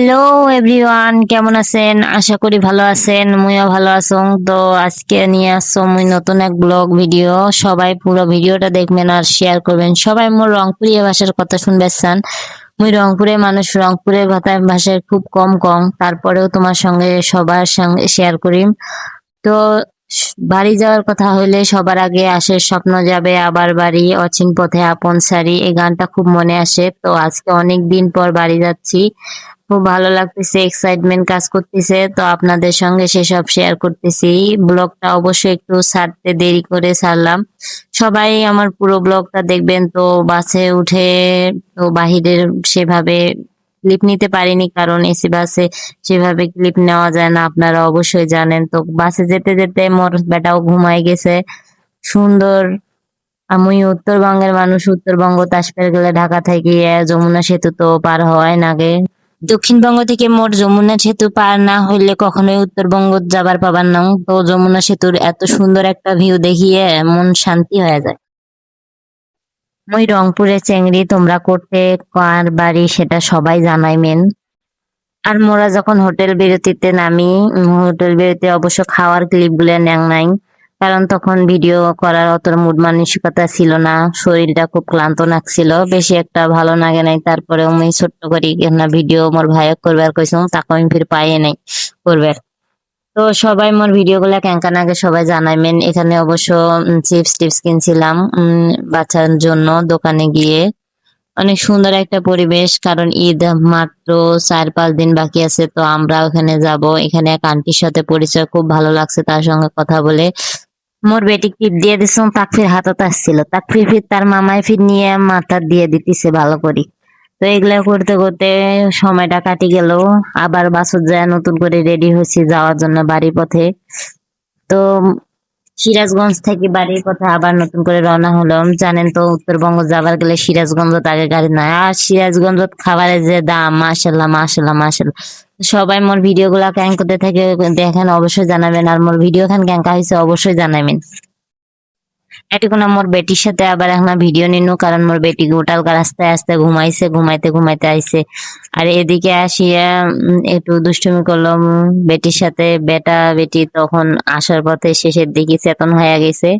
Hello everyone, কেমন আছেন? আশা করি ভালো আছেন। মুইও ভালো আছো। তো আজকে নিয়ে আসছো মুই নতুন এক ব্লগ ভিডিও। সবাই পুরো ভিডিওটা দেখবেন আর শেয়ার করবেন। সবাই মোর রংপুরিয়া ভাষার কথা শুনবে চান। মুই রংপুরের মানুষ, রংপুরের ভাষায় খুব কম কম, তারপরেও তোমার সঙ্গে সবার সঙ্গে শেয়ার করি। তো বাড়ি যাওয়ার কথা হইলে সবার আগে আসে স্বপ্ন যাবে আবার বাড়ি, অচিন পথে আপন সারি, এই গানটা খুব মনে আসে। তো আজকে অনেক দিন পর বাড়ি যাচ্ছি, খুব ভালো লাগতেছে, এক্সাইটমেন্ট কাজ করতেছে। তো আপনাদের সঙ্গে সেসব শেয়ার করতেছি। ব্লগটা অবশ্যই একটু ছাড়তে দেরি করে ছাড়লাম। সবাই আমার পুরো ব্লগটা দেখবেন। তো বাসে উঠে তো বাহিরের সেভাবে ক্লিপ নিতে পারিনি, কারণ এসি বাসে সেভাবে ক্লিপ নেওয়া যায় না, আপনারা অবশ্যই জানেন। তো বাসে যেতে যেতে মোর বেটাও ঘুমাই গেছে। সুন্দর। আমি উত্তরবঙ্গের মানুষ, উত্তরবঙ্গ তো আসতে গেলে ঢাকা থেকে যমুনা সেতু তো পার হওয়াই লাগে। দক্ষিণবঙ্গ থেকে মোট যমুনা সেতু পার না হইলে কখনোই উত্তরবঙ্গ যাবার পাবার না। তো যমুনা সেতুর এত সুন্দর একটা ভিউ দেখিয়ে মন শান্তি হয়ে যায়। মই রংপুরে চেংড়ি, তোমরা করতে কার বাড়ি সেটা সবাই জানাই মেন। আর মোরা যখন হোটেল বিরতিতে নামি, হোটেল বিরতি অবশ্য খাওয়ার ক্লিপ গুলো নেং নাই, কারণ তখন ভিডিও করার অত মুড মানসিকতা ছিল না। শরীরটা খুব ক্লান্ত লাগছিল, বেশি একটা ভালো লাগে নাই। তারপরে আমি ছোট্ট করি না ভিডিও মোর ভাইয়া করবার কইছিলাম, তাকে আমি ফির পাইয়ে নাই করবার। তো সবাই মোর ভিডিও গুলা কেঙ্কা নাগে সবাই জানাইবেন। এখানে অবশ্য চিপস টিপস কিনছিলাম বাচ্চার জন্য দোকানে গিয়ে। অনেক সুন্দর একটা পরিবেশ, কারণ ঈদ মাত্র 4-5 দিন বাকি আছে। তো আমরা ওখানে যাব। এখানে এক আন্টির সাথে পরিচয়, খুব ভালো লাগছে তার সঙ্গে কথা বলে। মোর বেটি টিপ দিয়ে দিছো, তাক ফির হাতত আসছিল, তাক ফির ফির তার মামাই ফির নিয়ে মাথা দিয়ে দিতেছে ভালো করি। তো এগুলা করতে করতে সময়টা কাটি গেল। আবার বাসত যায় নতুন করে রেডি হয়েছি যাওয়ার জন্য বাড়ির পথে। তো সিরাজগঞ্জ থেকে বাড়ির পথে আবার নতুন করে রওনা হলাম। জানেন তো উত্তরবঙ্গ যাবার গেলে সিরাজগঞ্জ আগে গাড়ি নাই, আর সিরাজগঞ্জ খাবারের যে দাম, মাশাল্লাহ মাশাল্লাহ মাশাল্লাহ। সবাই মোর ভিডিও গুলা কেন করতে থেকে দেখেন অবশ্যই জানাবেন, আর মোর ভিডিও খান কেঙ্কা হয়েছে অবশ্যই জানাবেন। এটুকুন মোর বেটির সাথে আবার এখন ভিডিও নিনু, কারণ মোর বেটি গোটাল আস্তে আস্তে ঘুমাইছে, ঘুমাইতে ঘুমাইতে আইছে। আর এদিকে আসিয়া একটু দুষ্টুমি করলাম বেটির সাথে। বেটা বেটি তখন আসার পথে শেষের দিকে চেতন হয়ে গেছে।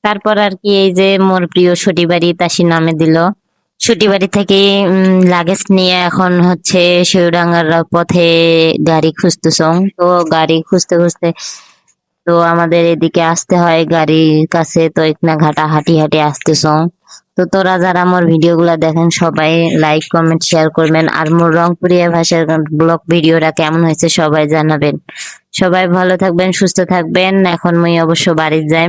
তারপর আর কি, এই যে মোর প্রিয় ছুটি বাড়ি তাসি নামে দিল। ছুটি বাড়ি থেকে লাগেজ নিয়ে এখন হচ্ছে শিরোডাঙ্গার পথে গাড়ি খুঁজতেছ। তো গাড়ি খুঁজতে খুঁজতে তো আমাদের এদিকে আসতে হয় গাড়ির কাছে, তো একনা ঘাটা হাঁটি হাঁটি আসতেছ। তো তোরা যারা আমার ভিডিও গুলা দেখেন সবাই লাইক কমেন্ট শেয়ার করবেন, আর মোর রংপুরিয়া ভাষার ব্লগ ভিডিওটা কেমন হয়েছে সবাই জানাবেন। সবাই ভালো থাকবেন, সুস্থ থাকবেন। এখন মুই অবশ্য বাড়ি যাই।